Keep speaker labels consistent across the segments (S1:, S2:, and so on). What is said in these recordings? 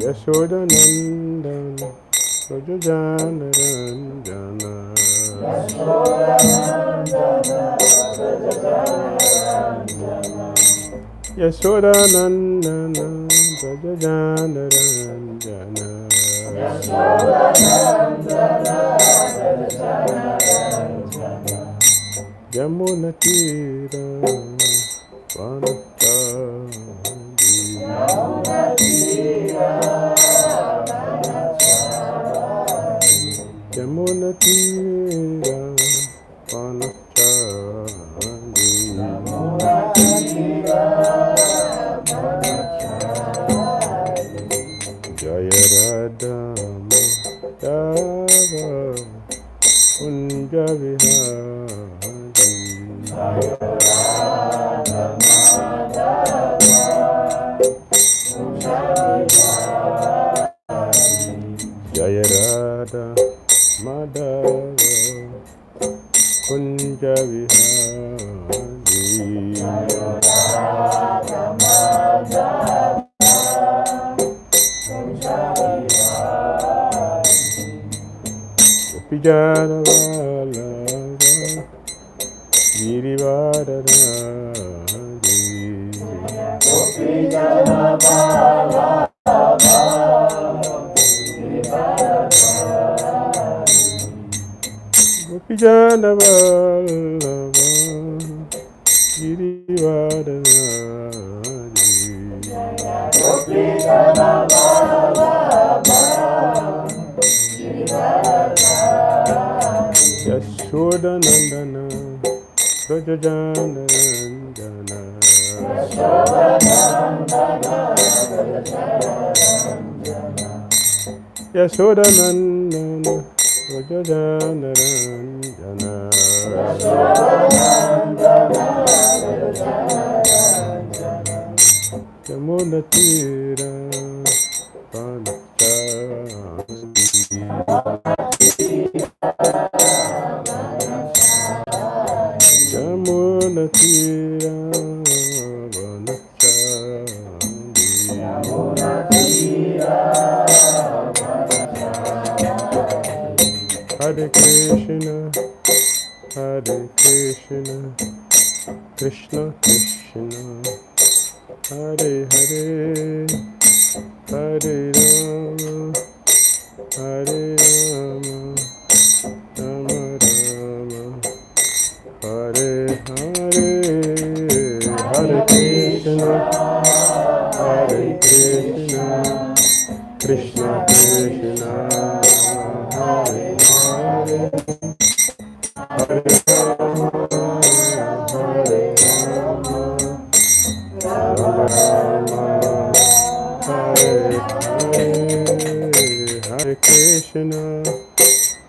S1: Yashodanandan Rajajanaranjana Yashodanandan Rajajanaranjana Yamunatira Vanatari Yamunatira Vanatari Jaya Radha Madhava Kunja Vihari Jaya Radha Madhava Kunja Vihari Gopijana Vallabha Girivardhari Gopijana Vallabha Gopijana Vallabha Girivardhari Gopijana Vallabha Yashodanandana Rajajanaranjana Yashodanandana Rajajanaranjana Yamunatira Yamunatira Hare Krishna, Hare Krishna, Krishna Krishna, Hare Hare, Hare Rama, Hare Rama, Rama Rama, Hare Hare, Hare Krishna, Hare Krishna, Krishna Krishna, Hare Hare, Hare Rama, Hare Rama, Rama Rama, Hare Hare, Hare Krishna,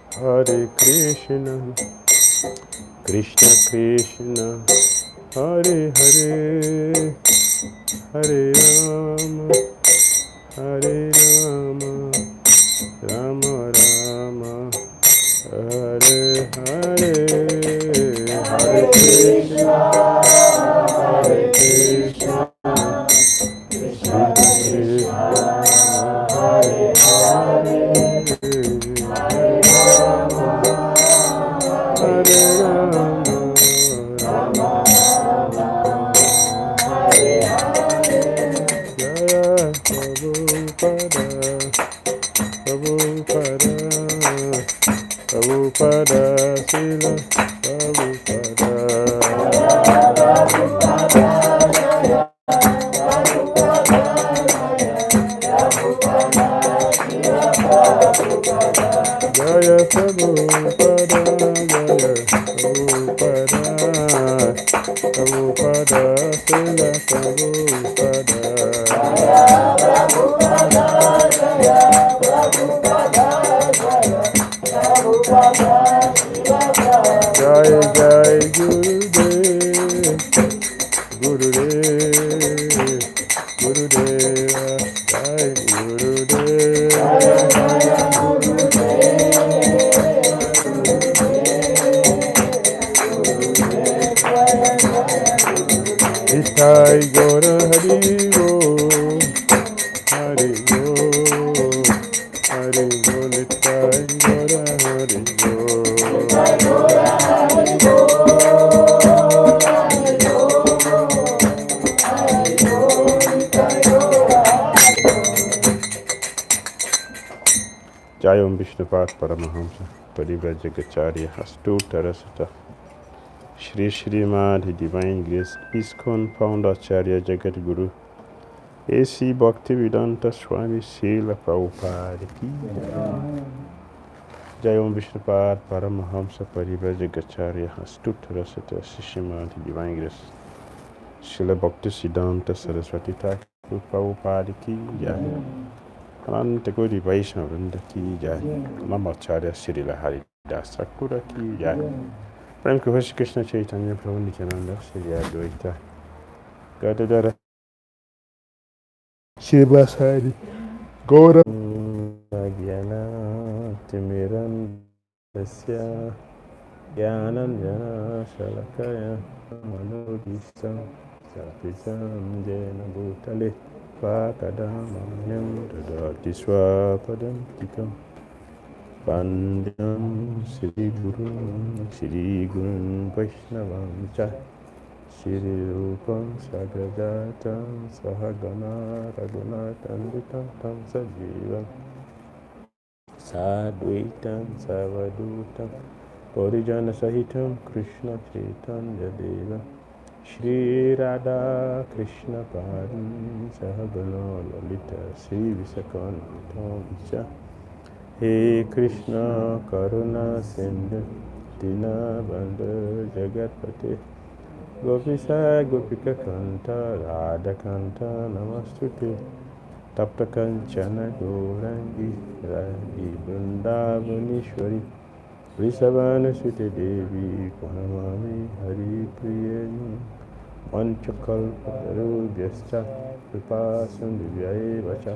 S1: Hare Krishna, Krishna Krishna, Hare Hare, Hare Rama, Hare Rama, Rama Rama, Hare Hare, Hare Krishna, Hare Krishna, Krishna Krishna, Hare Hare, Hare Rama, Hare Rama, Rama Rama, Hare Hare. Jaya Prabhupada, Prabhupada, Prabhupada, Srila Prabhupada. Prabhupada, Jaya Prabhupada, Jaya Prabhupada, Prabhupada, Srila Prabhupada. Jai Jai Gurudev, Gurudev, Gurudeva, Jai Gurudev. Nitai Gora Hari Go, Hari Go, Hari Go, Nitai Gora Hari Go. Jayam Vishnupat Paramahamsa Parivrajagacharya Astutarasata Shri Shrimad Divine Grace ISKCON Founder Acharya Jagat Guru A.C. Bhaktivedanta Swami Srila Prabhupada Ki Jayam Vishnupat Paramahamsa Parivrajagacharya Astutarasata Shri Shrimad Divine Grace Srila Bhaktisiddhanta Saraswati Thakur Prabhupada Ki Jai अनंत कोटि वैष्णव वृंद की जय। नमः आचार्य श्री हरिदास ठाकुर की जय। प्रेम की श्री कृष्ण चैतन्य प्रभु नित्यानंद श्री अद्वैत गदाधर शिवासादि गौर ज्ञानातिमिरन्दस्य ज्ञानञ्जना शलाकया मनोदिष्टं सपितं येन भूतले Pakadamanyam Dadati Swapadam Tikam Pandyam Sri Gurun Vaishnavam Cha Sri Rupam Sagrajatam Sahagana Raghunatanditam Tam Sajivam Sadvaitam Savadutam Parijana Sahitam Krishna Chaitanya Deva Shri Radha Krishna Padam Sahagana Lalita Sri Visakantamcha He Krishna Karuna Sindhu Dinabandha Jagatpate Gopisa Gopika Kanta Radha Kanta Namastute Tapta Kanchana Gaurangi Radhi Vrindavaneshwari Vrisavana Sute Devi Pranamami Hari Priya Panchakalpatarubhyascha Kripa Sindhuvyaya Vacha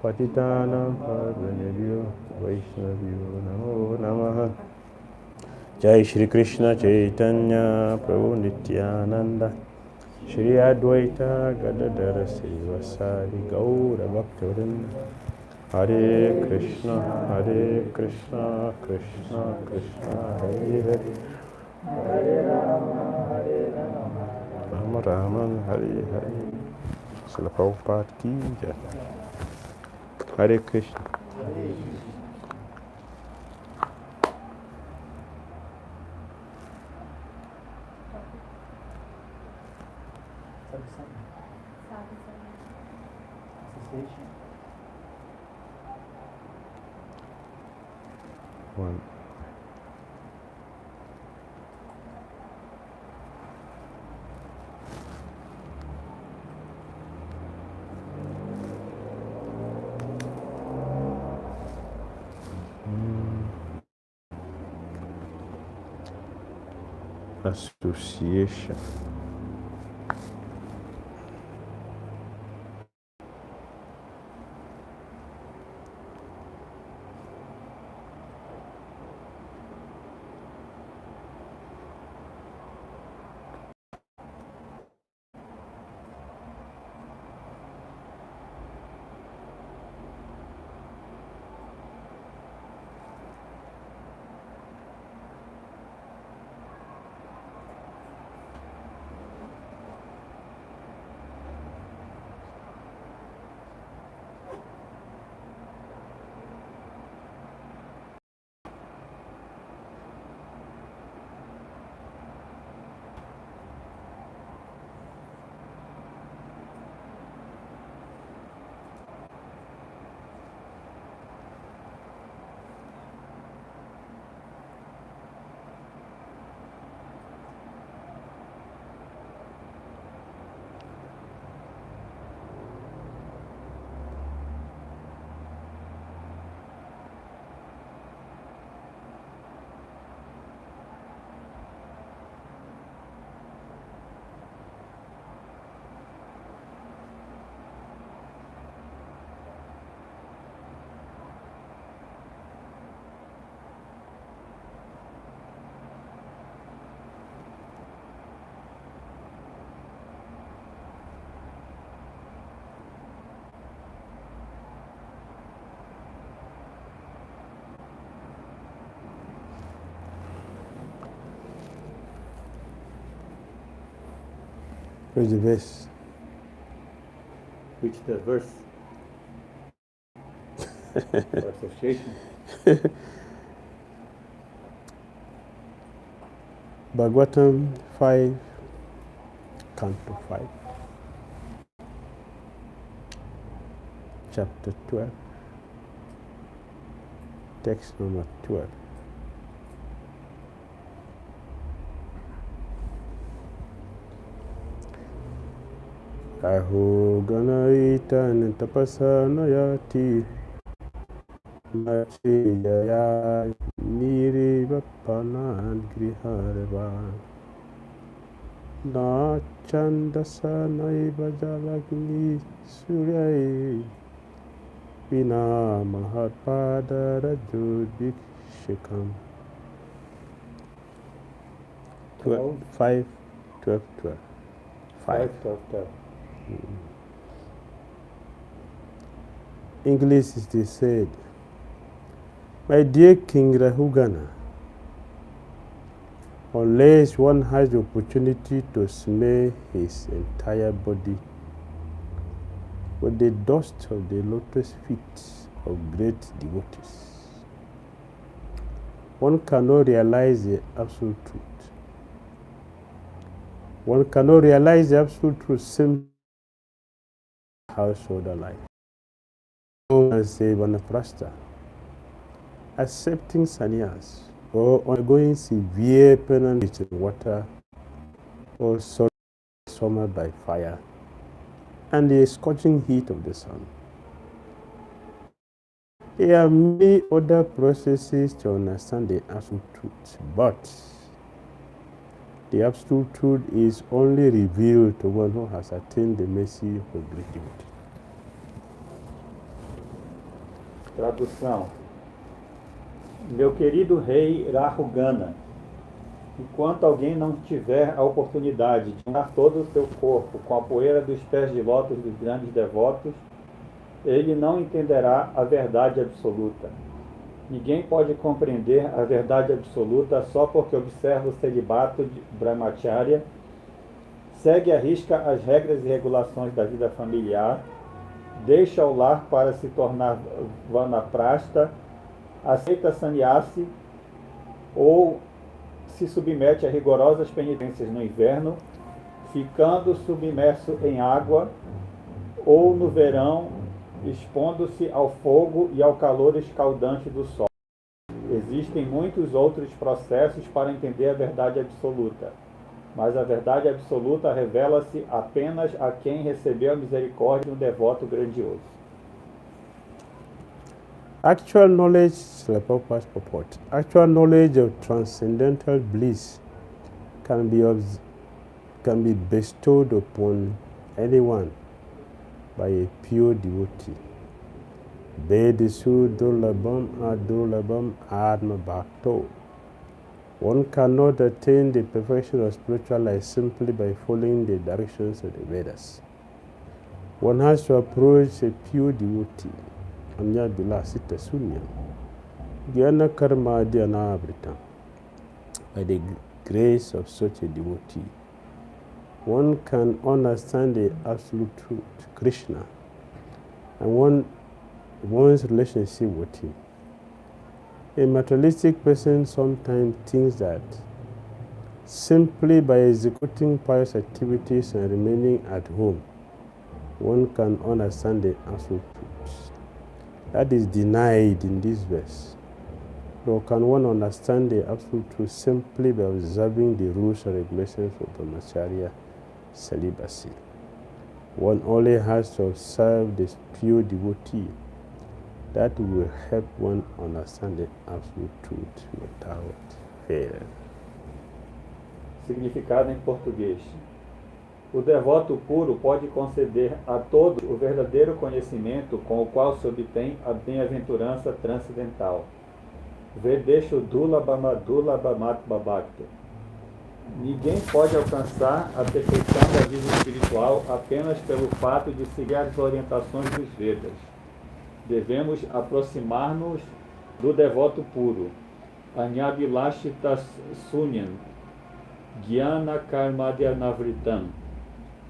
S1: Patitanam Pavanebhyo Vaishnavyo Namo Namaha Jai Shri Krishna Chaitanya Prabhu Nityananda Shri Advaita Gadadara Srivasadi Gaura Bhaktivinoda Hare Krishna, Krishna Krishna, Hare Hare, Hare Rama, Rama, Hare Hare. Srila Prabhupada Ki Jai. Hare Krishna. One. Association. Where's the verse?
S2: Which the verse? For association.
S1: Bhagavatam 5, Canto 5, Chapter 12, Text number 12. Aho Ganaita Nitapasa Nayati Machiyaya Niri Vapanan Griharva Na Chandasa Naiva Jalagni Suryai Vina Mahapada Rajudik Shikam 12, 5, 12, 12. 5,
S2: 12, 12.
S1: English is they said, my dear King Rahugana, unless one has the opportunity to smear his entire body with the dust of the lotus feet of great devotees, one cannot realize the absolute truth. One cannot realize the absolute truth simply household life. And say Vanaprastha, accepting sannyas or undergoing severe penance in water or summer by fire and the scorching heat of the sun. There are many other processes to understand the absolute truth, but the absolute truth is only revealed to one who has attained the mercy of a great devotee.
S2: Tradução. Meu querido rei Rahugana, enquanto alguém não tiver a oportunidade de unir todo o seu corpo com a poeira dos pés de lótus dos grandes devotos, ele não entenderá a verdade absoluta. Ninguém pode compreender a verdade absoluta só porque observa o celibato de Brahmacharya, segue à risca as regras e regulações da vida familiar, deixa o lar para se tornar vanaprastha, aceita sannyasi ou se submete a rigorosas penitências no inverno, ficando submerso em água, ou no verão, expondo-se ao fogo e ao calor escaldante do sol. Existem muitos outros processos para entender a verdade absoluta, mas a verdade absoluta revela-se apenas a quem recebeu a misericórdia de um devoto grandioso.
S1: Actual knowledge, Prabhupada's purport, actual knowledge of transcendental bliss can be bestowed upon anyone by a pure devotee. Vedisu durlabam adurlabam atma bhakto. One cannot attain the perfection of spiritual life simply by following the directions of the Vedas. One has to approach a pure devotee. Anya bilasita sunyam. Jnana karma dhyanavritam. By the grace of such a devotee, one can understand the absolute truth, Krishna, and one's relationship with him. A materialistic person sometimes thinks that simply by executing pious activities and remaining at home, one can understand the absolute truth. That is denied in this verse. Nor can one understand the absolute truth simply by observing the rules and regulations of Brahmacharya celibacy. One only has to observe this pure devotee. That will help one understand the absolute truth without fail.
S2: Significado em português. O devoto puro pode conceder a todos o verdadeiro conhecimento com o qual se obtém a bem-aventurança transcendental. Vedeshu dulabhamadula bhamatbhabhakta. Ninguém pode alcançar a perfeição da vida espiritual apenas pelo fato de seguir as orientações dos Vedas. Devemos aproximar-nos do devoto puro, Anyabilashita Sunyam, Jnana Karmadhyanavritam,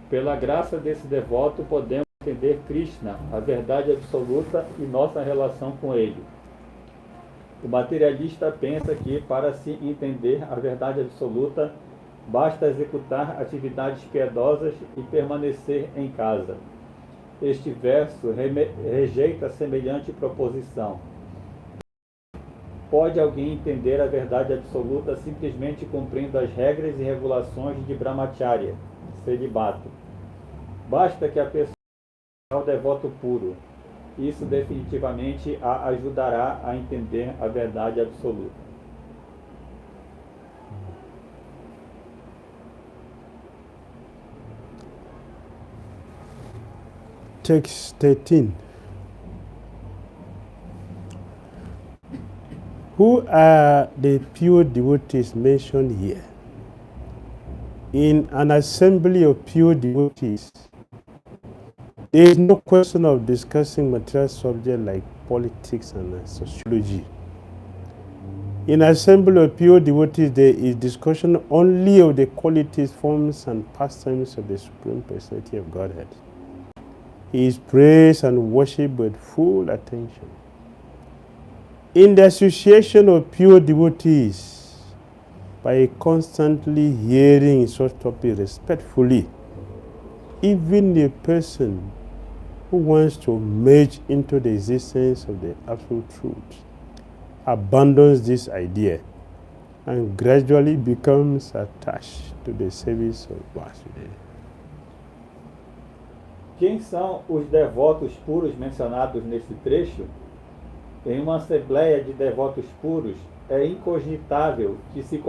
S2: Pela graça desse devoto, podemos entender Krishna, a verdade absoluta e nossa relação com ele. O materialista pensa que, para se entender a verdade absoluta, basta executar atividades piedosas e permanecer em casa. Este verso rejeita semelhante proposição. Pode alguém entender a verdade absoluta simplesmente cumprindo as regras e regulações de Brahmacharya, celibato? Basta que a pessoa seja o devoto puro. Isso definitivamente a ajudará a entender a verdade absoluta.
S1: Text 13. Who are the pure devotees mentioned here? In an assembly of pure devotees, there is no question of discussing material subjects like politics and sociology. In an assembly of pure devotees, there is discussion only of the qualities, forms, and pastimes of the Supreme Personality of Godhead. He is praised and worshipped with full attention. In the association of pure devotees, by constantly hearing such topics respectfully, even a person who wants to merge into the existence of the absolute truth abandons this idea and gradually becomes attached to the service of Vasudeva.
S2: Quem são os devotos puros mencionados nesse trecho? Em uma assembleia de devotos puros, é incogitável que se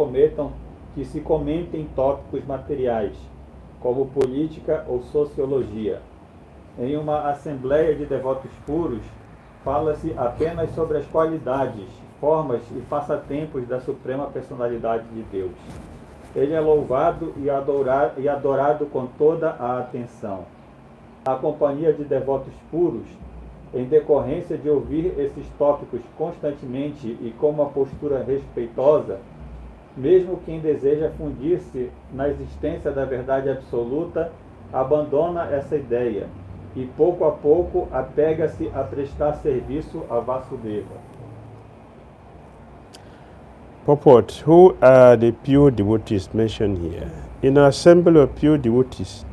S2: comentem tópicos materiais, como política ou sociologia. Em uma assembleia de devotos puros, fala-se apenas sobre as qualidades, formas e passatempos da Suprema Personalidade de Deus. Ele é louvado e adorado com toda a atenção. A companhia de devotos puros, em decorrência de ouvir esses tópicos constantemente e com uma postura respeitosa, mesmo quem deseja fundir-se na existência da verdade absoluta, abandona essa ideia e pouco a pouco apega-se a prestar serviço a Vasudeva.
S1: Purport. Who are the pure devotees mentioned here? In an assembly of pure devotees,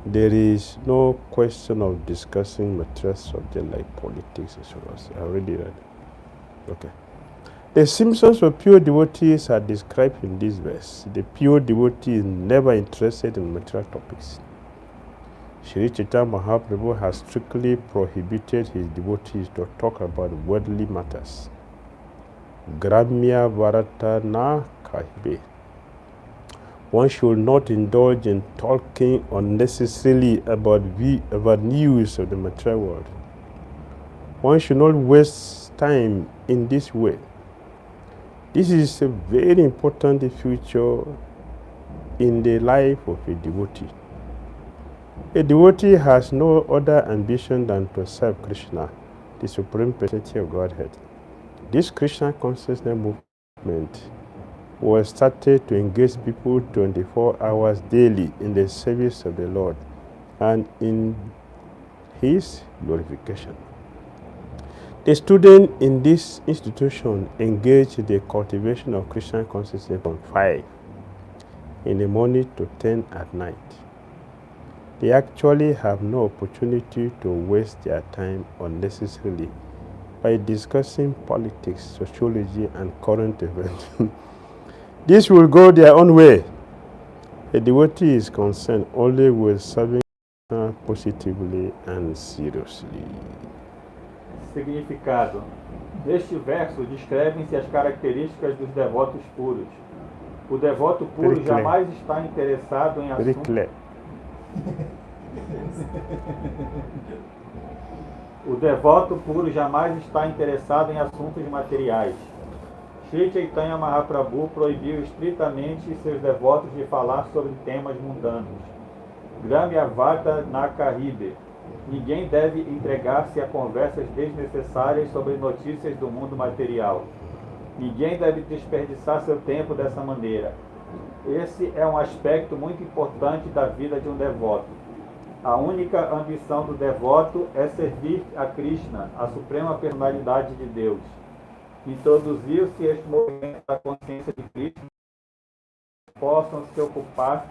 S1: there is no question of discussing material subjects like politics and so on. I already read. Okay. The symptoms of pure devotees are described in this verse. The pure devotee is never interested in material topics. Sri Chaitanya Mahaprabhu has strictly prohibited his devotees to talk about worldly matters. Gramya Varata na kahibe. One should not indulge in talking unnecessarily about news of the material world. One should not waste time in this way. This is a very important feature in the life of a devotee. A devotee has no other ambition than to serve Krishna, the Supreme Personality of Godhead. This Krishna consciousness movement was started to engage people 24 hours daily in the service of the Lord and in His glorification. The students in this institution engage in the cultivation of Krishna consciousness from 5 in the morning to 10 at night. They actually have no opportunity to waste their time unnecessarily by discussing politics, sociology, and current events. This will go their own way. A devotee is concerned only with serving positively and seriously.
S2: Significado. Neste verso descrevem-se as características dos devotos puros. O devoto puro jamais está interessado em assuntos. O devoto puro jamais está interessado em assuntos materiais. Sri Chaitanya Mahaprabhu proibiu estritamente seus devotos de falar sobre temas mundanos. Gramyavata Nakahide. Ninguém deve entregar-se a conversas desnecessárias sobre notícias do mundo material. Ninguém deve desperdiçar seu tempo dessa maneira. Esse é um aspecto muito importante da vida de um devoto. A única ambição do devoto é servir a Krishna, a suprema personalidade de Deus. Introduzir-se este movimento da consciência de Krishna possam se ocupar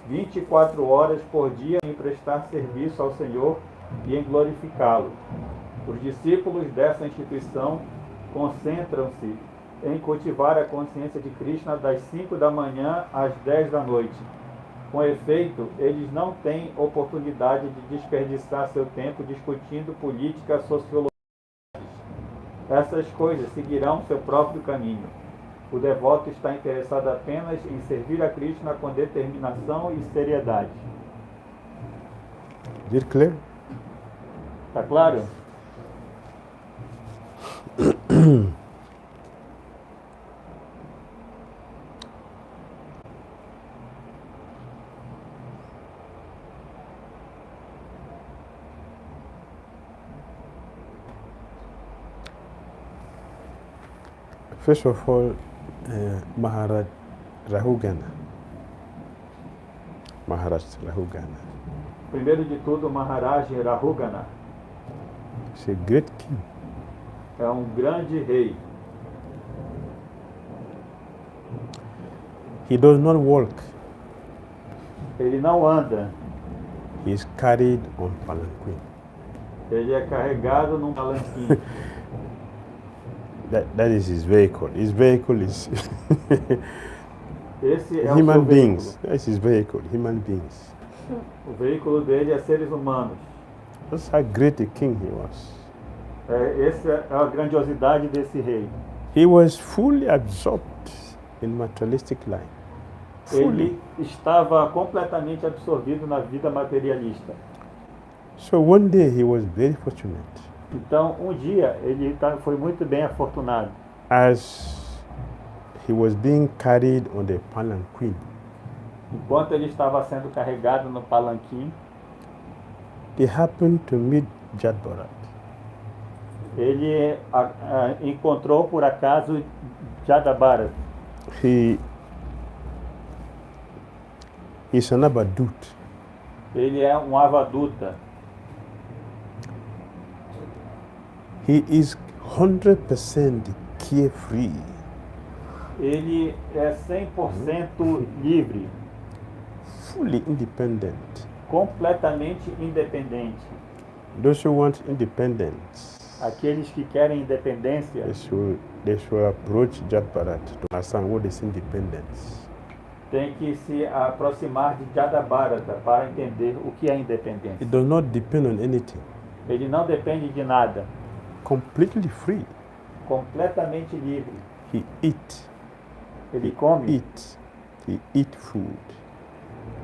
S2: 24 horas por dia em prestar serviço ao Senhor e em glorificá-lo. Os discípulos dessa instituição concentram-se em cultivar a consciência de Krishna das 5 da manhã às 10 da noite. Com efeito, eles não têm oportunidade de desperdiçar seu tempo discutindo política, sociologia. Essas coisas seguirão seu próprio caminho. O devoto está interessado apenas em servir a Krishna com determinação e seriedade.
S1: Is it clear?
S2: Está claro?
S1: First of all, Maharaj Rahugana.
S2: Primeiro de tudo, Maharaj Rahugana
S1: He's a great king.
S2: é um grande rei.
S1: He does not walk.
S2: Ele não anda,
S1: He is carried on palanquin.
S2: ele é carregado num palanquim.
S1: That is his vehicle. His vehicle is
S2: Esse é o
S1: human
S2: seu
S1: beings.
S2: veículo.
S1: That's his vehicle, human beings.
S2: O veículo dele é seres humanos.
S1: That's how great a king he was.
S2: Essa é a grandiosidade desse rei.
S1: He was fully absorbed in materialistic life. Fully.
S2: Ele estava completamente absorvido na vida materialista.
S1: So one day he was very fortunate.
S2: Então, um dia, ele foi muito bem afortunado.
S1: As he was being carried on the palanquin,
S2: Enquanto ele estava sendo carregado no palanquim,
S1: he happened to meet Jadbarat.
S2: ele encontrou, por acaso, Jadabara.
S1: He's an abadut.
S2: Ele é um avaduta.
S1: He is 100% carefree.
S2: Ele é 100% livre,
S1: Fully independent.
S2: completamente independente.
S1: Those who want independence,
S2: Aqueles que querem independência
S1: they should approach Jadbarat to understand what is independence.
S2: têm que se aproximar de Jadabharata para entender o que é independência.
S1: It does not depend on anything.
S2: Ele não depende de nada,
S1: Completely free.
S2: completamente livre.
S1: He eat.
S2: Ele come,
S1: He eat food,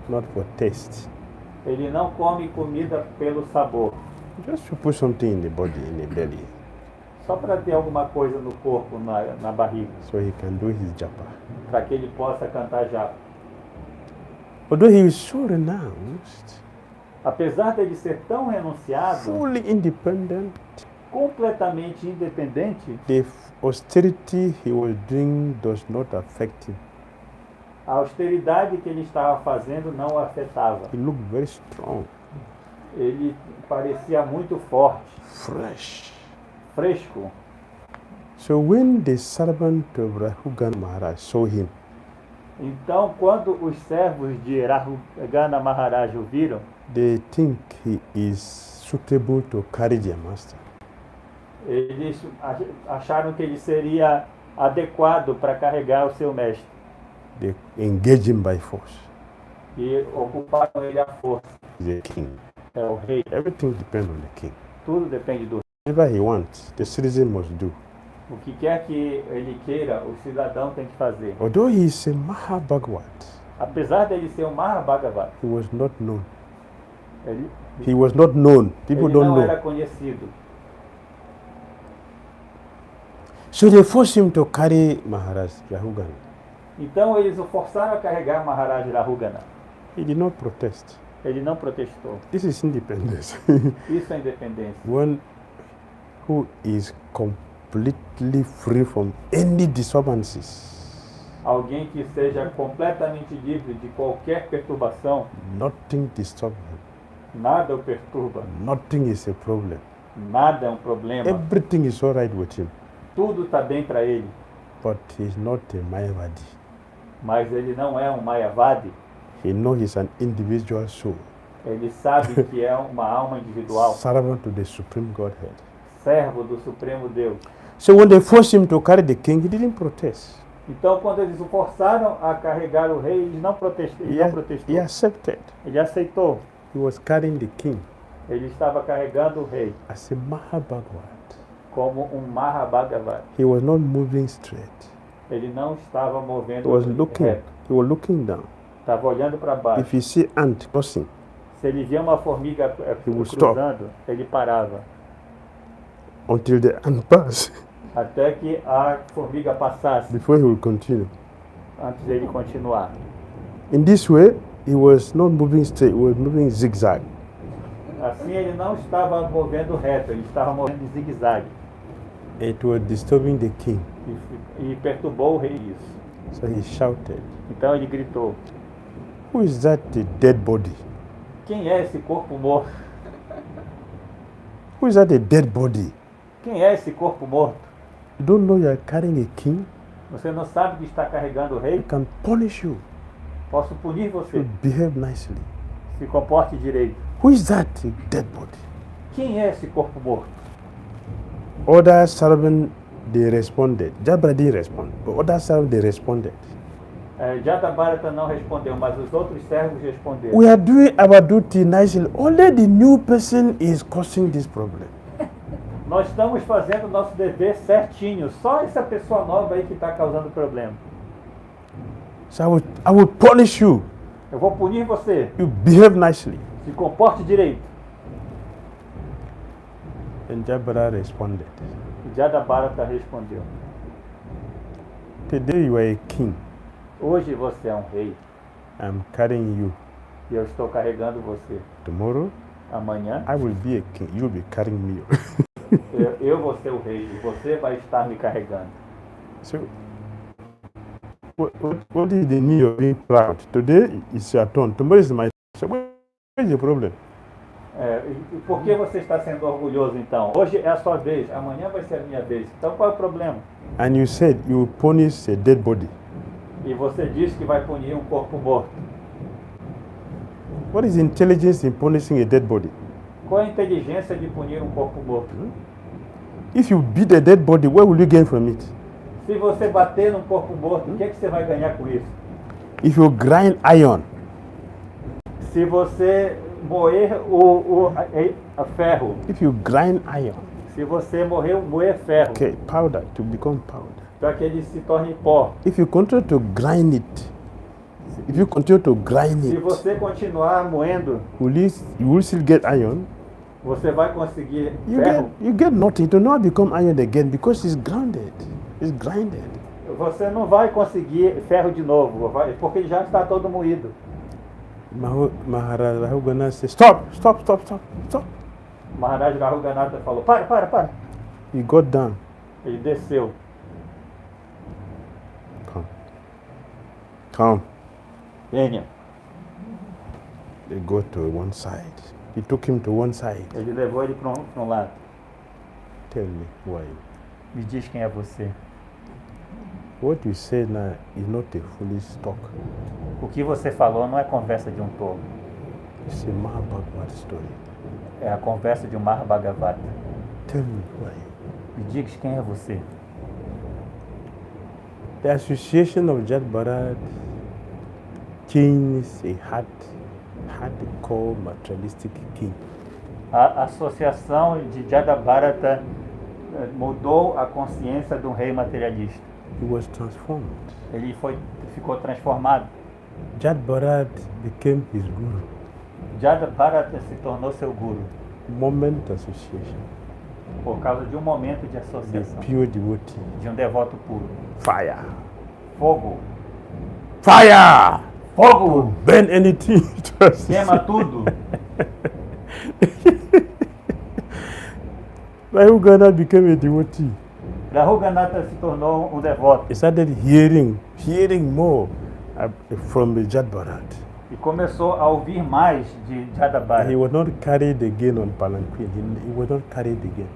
S1: not for taste.
S2: ele não come comida pelo sabor,
S1: Just to put something in the body, in the belly,
S2: só para ter alguma coisa no corpo, na barriga,
S1: so he can do his japa.
S2: para que ele possa cantar japa.
S1: Although he is so renounced,
S2: Apesar dele ser tão renunciado,
S1: fully independent,
S2: completamente independente,
S1: the austerity he was doing does not affect him.
S2: a austeridade que ele estava fazendo não o afetava.
S1: He looked very strong,
S2: Ele parecia muito forte,
S1: fresh.
S2: fresco.
S1: So when the servant of Rahugana Maharaj saw him,
S2: Então, quando os servos de Rahugana Maharaj o viram,
S1: they think he is suitable to carry their master.
S2: eles acharam que ele seria adequado para carregar o seu mestre.
S1: They engage him by force.
S2: E ocuparam ele à força.
S1: He's a king.
S2: É o rei.
S1: Everything depends on the king.
S2: Tudo depende do rei.
S1: Whatever he wants, the citizen must do.
S2: O que quer que ele queira, o cidadão tem que fazer.
S1: Although he is a Mahabhagavat,
S2: Apesar dele ser um Mahabhagavat,
S1: he was not known.
S2: ele
S1: He was not known. People don't
S2: não era
S1: know.
S2: conhecido.
S1: So they forced him to carry Maharaj Rahugana.
S2: Então eles o forçaram a carregar Maharaj Rahugana.
S1: He did not protest.
S2: Ele não protestou.
S1: This is independence.
S2: Isso é independência.
S1: One who is completely free from any disturbances.
S2: Alguém que seja completamente livre de qualquer perturbação,
S1: nothing disturbs him.
S2: nada o perturba,
S1: Nothing is a problem.
S2: nada é um problema,
S1: Everything is all right with him.
S2: tudo está bem para ele,
S1: But he's not a Mayavadi.
S2: mas ele não é um Mayavadi,
S1: He knows he's an individual soul,
S2: ele sabe que é uma alma individual,
S1: servant to the Supreme Godhead.
S2: servo do Supremo Deus.
S1: So when they forced him to carry the king, he didn't protest.
S2: Então, quando eles o forçaram a carregar o rei, ele não protestou.
S1: He accepted.
S2: Ele aceitou.
S1: He was carrying the king
S2: Ele estava carregando o rei
S1: as a Mahabhagavad.
S2: como um Mahabhagavat.
S1: He was not moving straight.
S2: Ele não estava
S1: He
S2: movendo
S1: was looking.
S2: reto.
S1: He was looking down.
S2: Estava olhando para baixo.
S1: If you see ant crossing,
S2: Se ele via uma formiga
S1: will
S2: cruzando, ele parava.
S1: until the ant pass,
S2: Até que a formiga passasse,
S1: before he will continue.
S2: antes dele continuar.
S1: In this way, he was not moving straight. He was moving zigzag.
S2: Assim ele não estava movendo reto, ele estava movendo em zigue-zague.
S1: It was disturbing the king.
S2: E perturbou o rei isso.
S1: So he shouted,
S2: Então ele gritou:
S1: "Who is that dead body?
S2: quem é esse corpo morto?
S1: Who is that dead body?
S2: Quem é esse corpo morto?
S1: You don't know you are carrying a king?
S2: Você não sabe que está carregando o
S1: I
S2: rei?
S1: can punish you.
S2: Posso punir você.
S1: You behave nicely.
S2: Se comporte direito.
S1: Who is that dead body?"
S2: Quem é esse corpo morto?
S1: Other servants, they responded. Jabra didn't respond, but other servants, they responded.
S2: Jatabarata não respondeu, mas os outros servos responderam.
S1: We are doing our duty nicely. Only the new person is causing this problem.
S2: Nós estamos fazendo o nosso dever certinho. Só essa pessoa nova aí que está causando problema.
S1: So I will punish you.
S2: Eu vou punir você.
S1: You behave nicely.
S2: Se comporte direito.
S1: And Jabra responded,
S2: E Jatabarata respondeu.
S1: "Today you are a king.
S2: Hoje você é um rei.
S1: I'm carrying you.
S2: E eu estou carregando você.
S1: Tomorrow
S2: Amanhã
S1: I will be a king. You will be carrying me."
S2: eu vou ser o rei. E você vai estar me carregando.
S1: So, what is the need of being proud? Today is your turn. Tomorrow is my turn. So what is the problem?
S2: E por que você está sendo orgulhoso então? Hoje é a sua vez. Amanhã vai ser a minha vez. Então qual é o problema?
S1: And you said you will punish a dead body.
S2: E você disse que vai punir um corpo morto.
S1: What is intelligence in punishing a dead body?
S2: Qual a inteligência de punir um corpo morto?
S1: If you beat a dead body, what will you gain from it?
S2: Se você bater num corpo morto, o que você vai ganhar com isso?
S1: If you grind iron,
S2: Se você moer a ferro,
S1: if you grind iron,
S2: se você moer ferro,
S1: okay, powder to become powder.
S2: para que ele se torne pó.
S1: If you continue to grind it, if you continue to grind
S2: Se
S1: it,
S2: você continuar moendo,
S1: you will still get iron.
S2: você vai conseguir ferro.
S1: You get nothing. It will not become iron again because it's grounded. It's grinded.
S2: Você não vai conseguir ferro de novo, porque já está todo moído.
S1: Maharaj Rahugana said, "Stop! Stop! Stop! Stop! Stop!"
S2: Maharaj Rahuganatha falou: para.
S1: He got down.
S2: Ele desceu.
S1: Come.
S2: Venha.
S1: They go to one side. He took him to one side.
S2: Ele levou ele para um lado.
S1: Tell me why.
S2: Me diz quem é você.
S1: What you say now is not a foolish talk.
S2: O que você falou não é conversa de um tolo.
S1: It's a Mahabhagavad story.
S2: É a conversa de um Mahabhagavata.
S1: Tell me why.
S2: Me diz quem é você.
S1: The association of Jat-Bharat kings a hardcore materialistic king.
S2: A associação de Jadabharata mudou a consciência de um rei materialista.
S1: He was transformed.
S2: Ele ficou transformado.
S1: Jat-Bharat became his guru.
S2: Jadabharata se tornou seu guru
S1: Moment association.
S2: por causa de um momento de
S1: The
S2: associação,
S1: pure devotee.
S2: de um devoto puro.
S1: Fire.
S2: Fogo!
S1: Fire!
S2: Fogo!
S1: Burn anything.
S2: Queima tudo!
S1: Rahugana became a devotee.
S2: Rahuganatha se tornou um devoto.
S1: He started hearing more from the Jadbarat.
S2: E começou a ouvir mais de Jadabara.
S1: He was not carried again on palanquin. He was not carried again.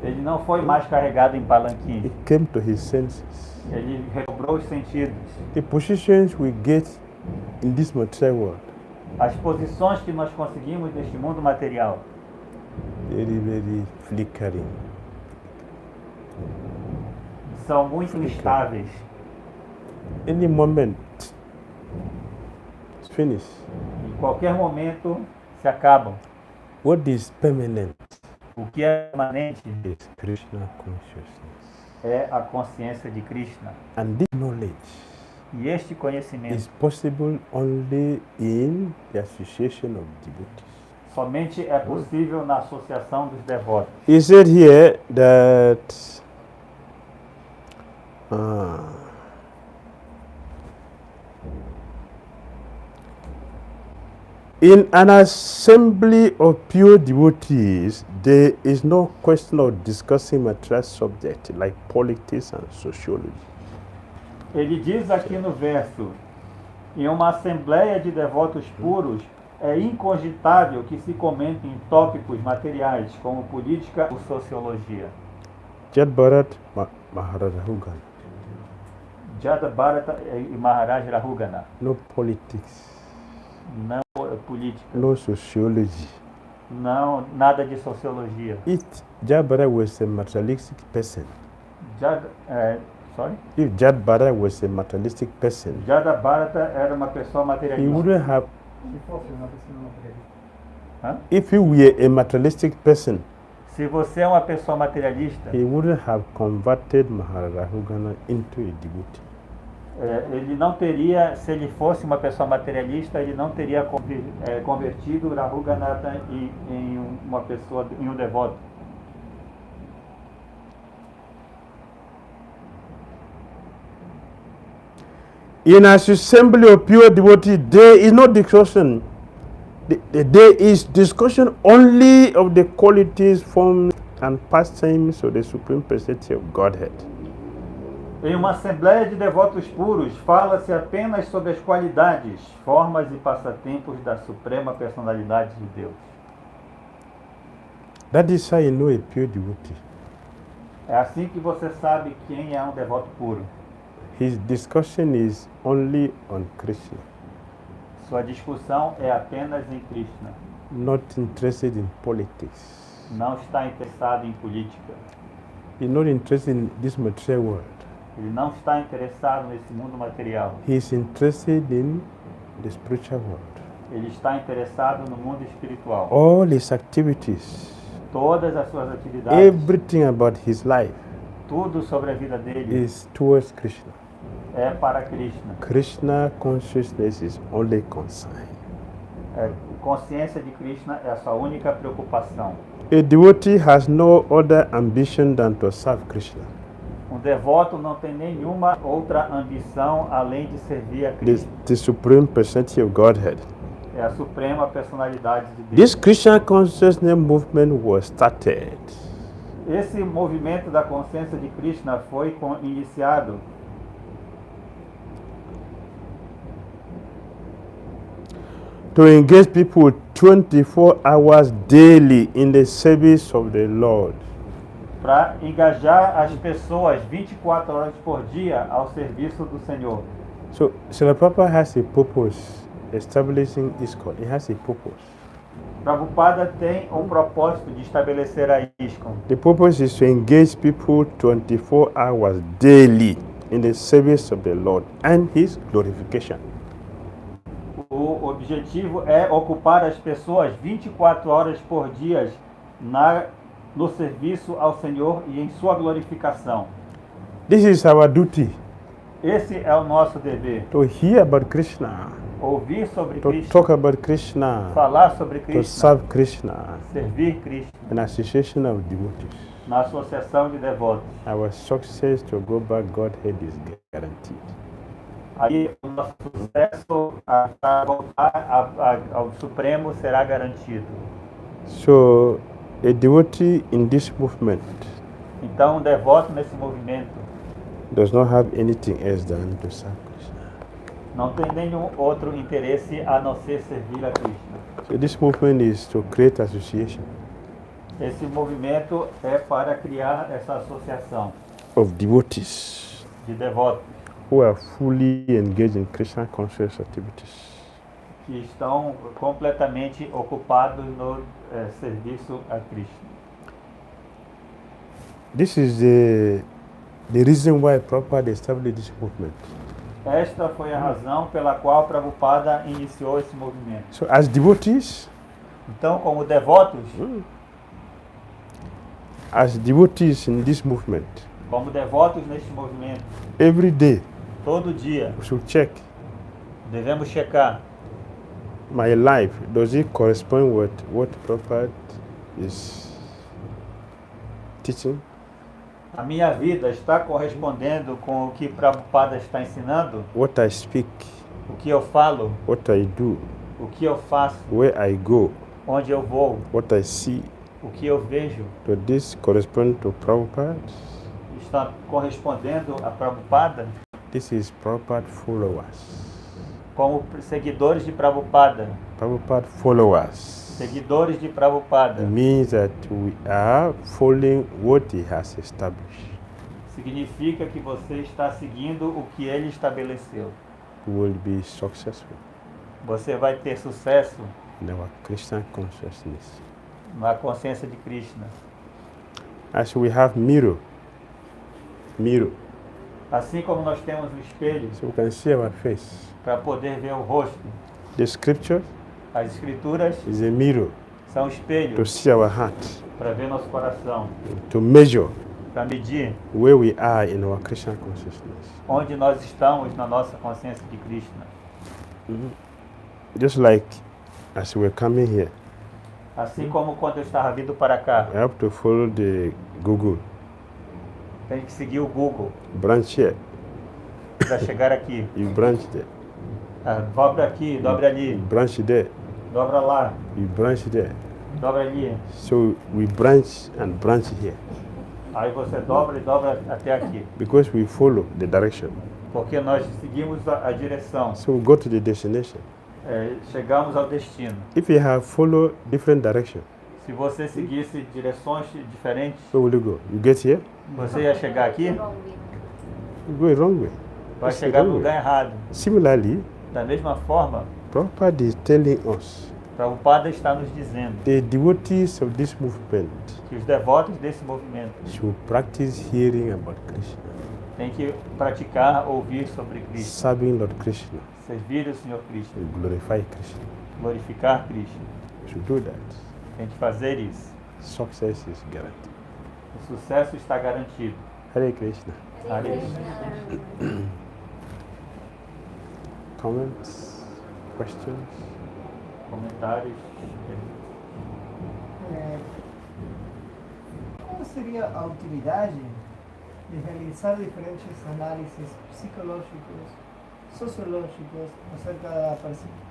S2: Ele não foi mais carregado em
S1: He
S2: palanquim.
S1: came to his senses.
S2: Ele recobrou os sentidos.
S1: The positions we get in this material world,
S2: As posições que nós conseguimos neste mundo material
S1: very flickering.
S2: são muito instáveis.
S1: Any moment, it's finished.
S2: Em qualquer momento se acabam.
S1: What is permanent
S2: O que é permanente
S1: is Krishna consciousness.
S2: é a consciência de Krishna.
S1: And this knowledge
S2: E este conhecimento
S1: is possible only in the association of devotees.
S2: somente é possível na associação dos devotos.
S1: He said here that in an assembly of pure devotees, there is no question of discussing material subjects like politics and sociology.
S2: Ele diz aqui no verso: em uma assembleia de devotos puros, é incogitável que se comentem tópicos materiais como política ou sociologia.
S1: Jadbarat Maharajahugana.
S2: Jadabharata e Maharaj Rahugana.
S1: No politics,
S2: Não política,
S1: no sociology.
S2: não nada de sociologia.
S1: Jadbarat was a materialistic person. If Jadbarat was a materialistic person,
S2: Jadabharata era uma pessoa
S1: he
S2: materialista.
S1: wouldn't have.
S2: Hã?
S1: If he were a materialistic person,
S2: Se você é uma pessoa materialista,
S1: he wouldn't have converted Maharajahugana into a devotee.
S2: ele não teria, se ele fosse uma pessoa materialista, ele não teria convertido Rahuganatha em uma pessoa, em um devoto.
S1: In an assembly of pure devotees, there is no discussion. There is discussion only of the qualities, forms, and pastimes of the Supreme Personality of Godhead.
S2: Em uma assembleia de devotos puros, fala-se apenas sobre as qualidades, formas e passatempos da Suprema Personalidade de Deus.
S1: That is how you know a pure devotee.
S2: É assim que você sabe quem é um devoto puro.
S1: His discussion is only on Krishna,
S2: Sua discussão é apenas em Krishna.
S1: not interested in politics.
S2: Não está interessado em política.
S1: He's not interested in this material world.
S2: Ele não está interessado nesse mundo material.
S1: He is interested in the spiritual world.
S2: Ele está interessado no mundo espiritual.
S1: All his activities,
S2: Todas as suas atividades,
S1: everything about his life
S2: tudo sobre a vida dele
S1: is towards Krishna.
S2: é para Krishna.
S1: Krishna consciousness is only concern.
S2: Consciência de Krishna é a sua única preocupação.
S1: A devotee has no other ambition than to serve Krishna.
S2: Um devoto não tem nenhuma outra ambição além de servir a Krishna.
S1: The Supreme Personality of Godhead.
S2: É a suprema personalidade de Deus.
S1: This Krishna consciousness movement was started
S2: Esse movimento da consciência de Krishna foi iniciado
S1: to engage people 24 hours daily in the service of the Lord.
S2: para engajar as pessoas 24 horas por dia ao serviço do Senhor.
S1: So Srila Prabhupada has a purpose establishing ISKCON. It has a purpose.
S2: Prabhupada tem um propósito de estabelecer a ISKCON.
S1: The purpose is to engage people 24 hours daily in the service of the Lord and His glorification.
S2: O objetivo é ocupar as pessoas 24 horas por dia no serviço ao Senhor e em sua glorificação.
S1: This is our duty,
S2: Esse é o nosso dever.
S1: to hear about Krishna,
S2: Ouvir sobre
S1: to
S2: Krishna,
S1: talk about Krishna,
S2: falar sobre
S1: to
S2: Krishna,
S1: serve Krishna,
S2: servir Krishna
S1: an association of devotees.
S2: na associação de devotos.
S1: Our success to go back Godhead is guaranteed.
S2: Aí o nosso sucesso a voltar ao Supremo será garantido.
S1: So, a devotee in this movement
S2: Então, um devoto nesse movimento
S1: does not have anything else than to serve Krishna.
S2: não tem nenhum outro interesse a não ser servir a Krishna.
S1: So this movement is to create association
S2: Esse movimento é para criar essa associação
S1: of devotees
S2: de devotos
S1: who are fully engaged in Krishna conscious activities.
S2: que estão completamente ocupados no serviço a Krishna.
S1: This is the reason why Prabhupada established this movement.
S2: Esta foi a razão pela qual Prabhupada iniciou esse movimento.
S1: So as devotees,
S2: Então, como devotos,
S1: in this movement,
S2: como devotos neste movimento,
S1: every day
S2: todo dia
S1: we should check
S2: devemos checar
S1: my life, does it correspond with what Prabhupada is teaching?
S2: a minha vida está correspondendo com o que Prabhupada está ensinando,
S1: What I speak,
S2: o que eu falo,
S1: what I do,
S2: o que eu faço,
S1: where I go,
S2: onde eu vou,
S1: what I see,
S2: o que eu vejo,
S1: does this correspond to Prabhupada?
S2: está correspondendo a Prabhupada?
S1: This is Prabhupada followers.
S2: Como seguidores de Prabhupada,
S1: Prabhupada followers.
S2: seguidores de Prabhupada,
S1: It means that we are following what he has established.
S2: significa que você está seguindo o que ele estabeleceu.
S1: We will be successful
S2: Você vai ter sucesso
S1: in our Krishna consciousness.
S2: na consciência de Krishna.
S1: As we have mirror,
S2: Assim como nós temos um espelho
S1: so we can see our face.
S2: para poder ver o rosto,
S1: The scripture
S2: as escrituras
S1: is a mirror
S2: são
S1: to
S2: espelhos
S1: see our heart,
S2: para ver nosso coração,
S1: to measure
S2: para medir
S1: where we are in our Krishna consciousness.
S2: onde nós estamos na nossa consciência de Krishna.
S1: Just like as we're coming here,
S2: Assim como quando eu estava vindo para cá,
S1: I have to follow the Google
S2: tem que seguir o Google
S1: branch here,
S2: para chegar aqui.
S1: you branch there,
S2: Dobra aqui, dobra
S1: you
S2: ali,
S1: branch there,
S2: dobra lá,
S1: you branch there.
S2: dobra ali.
S1: So we branch and branch here
S2: Aí você dobra e dobra até aqui.
S1: because we follow the direction.
S2: Porque nós seguimos a direção.
S1: So we go to the destination.
S2: Chegamos ao destino.
S1: If you have followed different direction,
S2: Se você seguisse direções diferentes,
S1: where will you go? You get here,
S2: você ia chegar aqui,
S1: you go the wrong way.
S2: vai
S1: That's the
S2: chegar no
S1: wrong way.
S2: lugar errado.
S1: Similarly,
S2: Da mesma forma,
S1: Prabhupada is telling us
S2: Prabhupada está nos dizendo
S1: the devotees of this movement
S2: que os devotos desse movimento
S1: should practice hearing about Krishna,
S2: têm que praticar ouvir sobre Krishna,
S1: serving Lord Krishna,
S2: servir o Senhor Krishna,
S1: glorify Krishna.
S2: glorificar Krishna.
S1: We should do that.
S2: Tem que fazer isso.
S1: Success is guaranteed.
S2: O sucesso está garantido.
S1: Hare Krishna.
S2: Hare Krishna.
S1: Comments? Questions?
S2: Comentários.
S3: Qual seria a utilidade de realizar diferentes análises psicológicos, sociológicos, acerca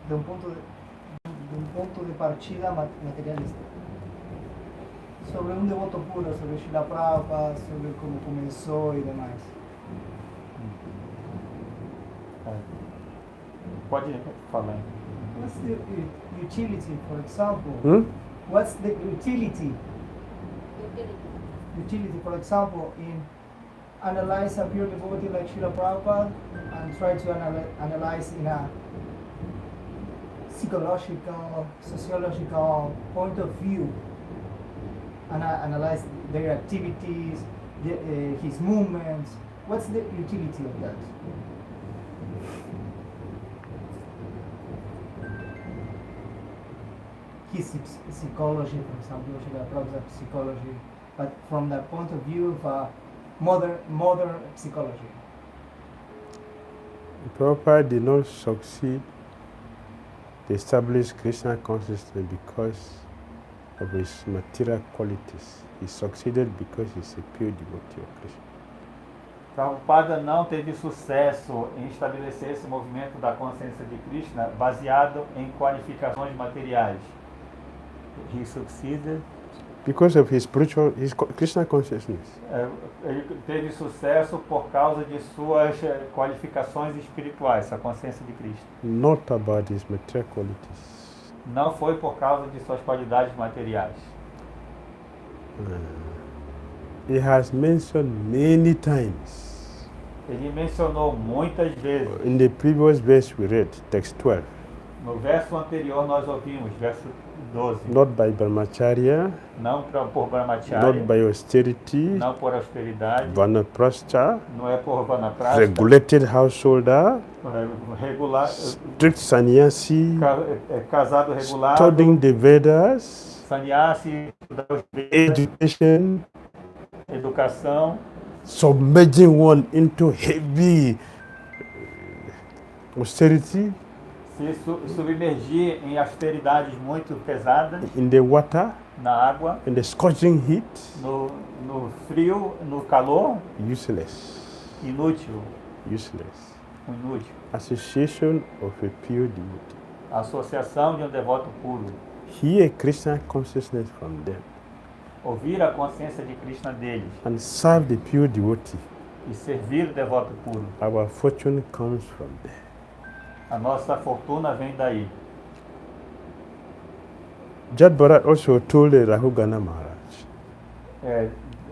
S3: de un punto de partida materialista? Sobre un devoto puro, sobre Srila Prabhupada, sobre cómo comenzó y demás.
S2: Pode falar.
S3: What's the utility, for example? What's the utility, for example, in analyze a pure devotee like Srila Prabhupada and try to analyze in a psychological, sociological point of view, and analyze their activities, his movements? What's the utility of that? His psychology, for example, Srila Prabhupada's psychology, but from the point of view of modern psychology.
S1: Prabhupada did not succeed to establish Krishna consciousness because of his material qualities. He succeeded because he's a pure devotee of Krishna.
S2: Prabhupada não teve sucesso em estabelecer esse movimento da consciência de Krishna baseado em qualificações materiais. He succeeded
S1: because of his Krishna consciousness.
S2: Ele teve sucesso por causa de suas qualificações espirituais, sua consciência de Cristo.
S1: Not about his material qualities.
S2: Não foi por causa de suas qualidades materiais.
S1: He has mentioned many times.
S2: Ele mencionou muitas vezes.
S1: In the previous verse we read, text 12.
S2: No verso anterior nós ouvimos, verso 12.
S1: Not by brahmacharya,
S2: Não por brahmacharya,
S1: not by austerity,
S2: não por austeridade,
S1: vanaprastha,
S2: não é por vanaprastha,
S1: regulated householder,
S2: regular,
S1: strict sannyasi,
S2: casado regulado,
S1: studying the Vedas,
S2: sannyasi, estudar os Vedas,
S1: education,
S2: educação,
S1: submerging one into heavy austerity,
S2: se submergir em austeridades muito pesadas,
S1: in the water,
S2: na água,
S1: in the scorching heat,
S2: no frio, no calor,
S1: useless.
S2: inútil,
S1: Useless.
S2: inútil.
S1: Association of a pure devotee.
S2: Associação de um devoto puro.
S1: Hear Krishna consciousness from them
S2: Ouvir a consciência de Krishna deles
S1: and serve the pure devotee.
S2: e servir o devoto puro.
S1: Our fortune comes from there.
S2: A nossa fortuna vem daí.
S1: Jad Bharat also told Rahugana Maharaj,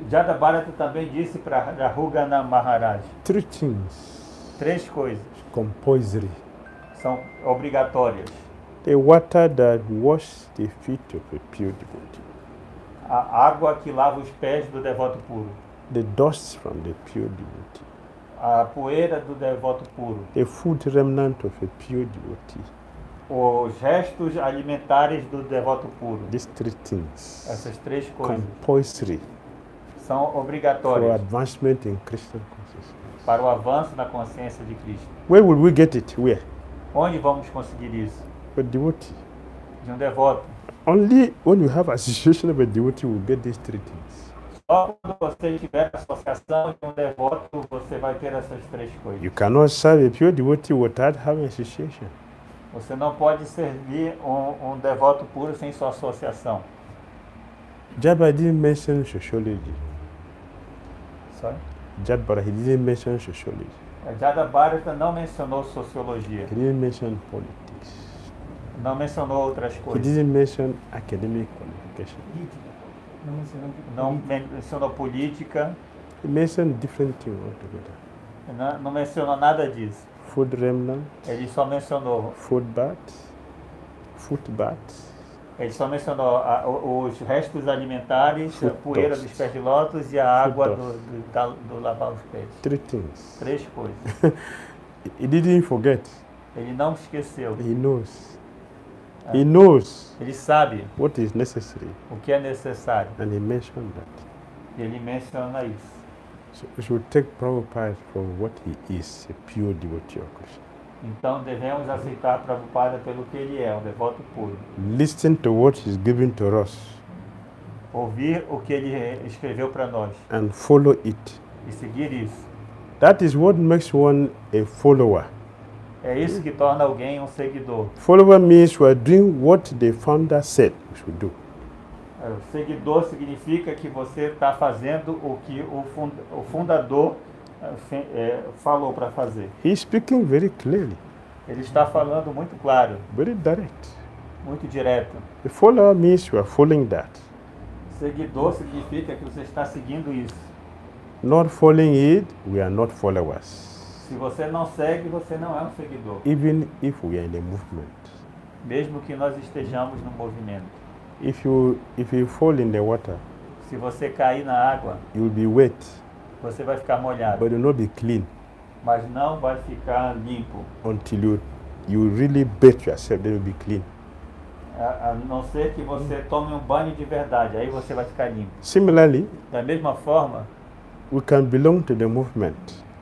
S2: Jadabharata também disse para Rahugana Maharaj
S1: 3 things
S2: 3 coisas
S1: compulsory.
S2: são obrigatórias.
S1: The water that washes the feet of a pure devotee.
S2: A água que lava os pés do devoto puro.
S1: The dust from the pure devotee.
S2: A poeira do devoto puro.
S1: The food remnant of a pure devotee.
S2: Os restos alimentares do devoto puro.
S1: These 3 things
S2: Essas 3 coisas
S1: compulsory
S2: são
S1: for
S2: obrigatórias
S1: advancement in Krishna consciousness.
S2: para o avanço na consciência de Cristo.
S1: Where will we get it? Where?
S2: Onde vamos conseguir isso?
S1: A devotee.
S2: De um devoto.
S1: Only when you have association of a devotee will get these 3 things.
S2: Só quando você tiver associação de um devoto, você vai ter essas 3 coisas.
S1: You cannot serve a pure devotee without having association.
S2: Você não pode servir um devoto puro sem sua associação.
S1: Jabba didn't mention sociology.
S2: Sorry?
S1: Jabba, he didn't mention sociology.
S2: Jadabharata não mencionou sociologia,
S1: He didn't mention politics.
S2: não mencionou outras
S1: He
S2: coisas,
S1: didn't mention academic qualification.
S3: Política. Não mencionamos
S2: não
S3: política.
S2: mencionou política,
S1: He mentioned different things altogether.
S2: não mencionou nada disso.
S1: Food remnant,
S2: Ele só mencionou,
S1: food baths,
S2: ele só mencionou os restos alimentares, a
S1: Food
S2: poeira
S1: dust.
S2: dos pés de lótus e a água
S1: dust.
S2: do lavar os pés.
S1: 3 things.
S2: 3 coisas.
S1: He didn't forget.
S2: Ele não esqueceu.
S1: He knows. He knows
S2: Ele sabe
S1: what is necessary,
S2: o que é necessário.
S1: and he mentioned that.
S2: Ele menciona isso.
S1: So we should take Prabhupada for what he is, a pure devotee of Krishna.
S2: Então devemos aceitar Prabhupada pelo que ele é, um devoto puro.
S1: Listen to what he's given to us
S2: Ouvir o que ele escreveu para nós
S1: and follow it.
S2: e seguir isso.
S1: That is what makes one a follower.
S2: É isso que torna alguém um seguidor.
S1: Follower means we are doing what the founder said we should do.
S2: O seguidor significa que você está fazendo o que o fundador falou para fazer.
S1: He's speaking very clearly,
S2: Ele está falando muito claro,
S1: very direct.
S2: muito direto.
S1: A follower means you are following that.
S2: Seguidor significa que você está seguindo isso.
S1: Not following it, we are not followers.
S2: Se você não segue, você não é um seguidor.
S1: Even if we are in a movement.
S2: Mesmo que nós estejamos no movimento.
S1: If you fall in the water,
S2: Se você cair na água,
S1: you will be wet,
S2: você vai ficar molhado,
S1: but you will not be clean
S2: mas não vai ficar limpo.
S1: until you really bathe yourself, then you will be clean.
S2: A não ser que você tome um banho de verdade, aí você vai ficar limpo.
S1: Similarly,
S2: Da mesma forma,
S1: we can belong to the movement.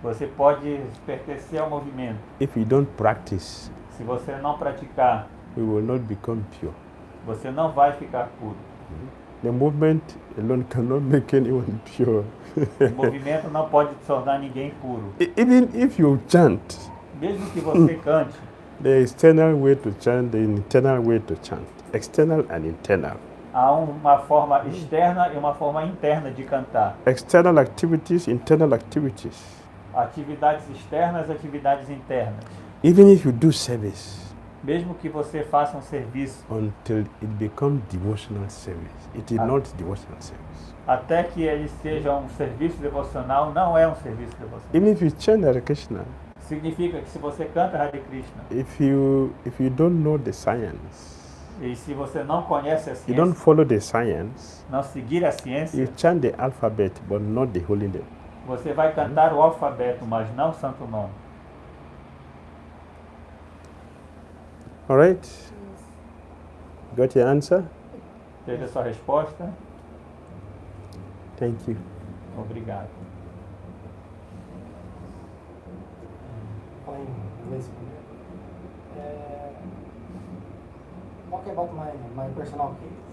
S2: você pode pertencer ao movimento.
S1: If we don't practice,
S2: Se você não praticar,
S1: we will not become pure.
S2: você não vai ficar puro.
S1: The movement alone cannot make anyone pure.
S2: O movimento não pode tornar ninguém puro.
S1: Even if you chant,
S2: Mesmo que você cante,
S1: the external way to chant, the internal way to chant, external and internal.
S2: Há uma forma externa e uma forma interna de cantar.
S1: External activities, internal activities.
S2: Atividades externas, atividades internas.
S1: Even if you do service,
S2: Mesmo que você faça um serviço,
S1: until it becomes devotional service, it is not devotional service.
S2: até que ele seja um serviço devocional, não é um serviço devocional.
S1: Even if you chant Hare Krishna,
S2: Significa que se você canta Hare Krishna,
S1: if you don't know the science,
S2: e se você não conhece a
S1: you don't
S2: ciência,
S1: follow the science,
S2: não seguir a
S1: you
S2: ciência,
S1: chant the alphabet but not the holy name.
S2: você vai cantar o alfabeto, mas não o santo nome.
S1: All right? Got your answer?
S2: Teve a sua resposta?
S1: Thank you.
S2: Obrigado.
S4: Fala em inglês primeiro. Talking about my personal case,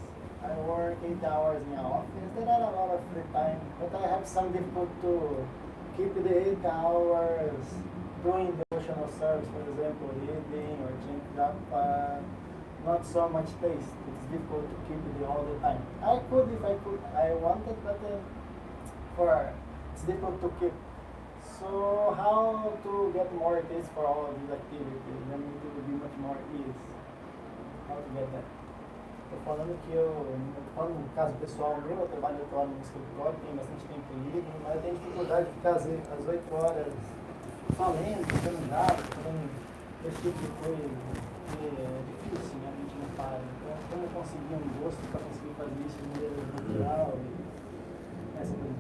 S4: I work 8 hours in an office. There are a lot of free time, but I have some difficulty to keep the 8 hours doing devotional service, for example, reading or chanting up. Not so much taste. It's difficult to keep it all the time. I could if I could. I wanted, but it's difficult to keep. So how to get more taste for all of these activities? Then it will be much more easy. How to get that? Estou falando que falando no caso pessoal meu, eu trabalho atualmente no escritório, tenho bastante tempo livre, mas eu tenho dificuldade de ficar às 8 horas só lendo, fazendo nada, fazendo esse tipo de coisa. É difícil, né? A gente não para. Então, como eu conseguir um gosto para conseguir fazer isso de maneira natural e essa coisa.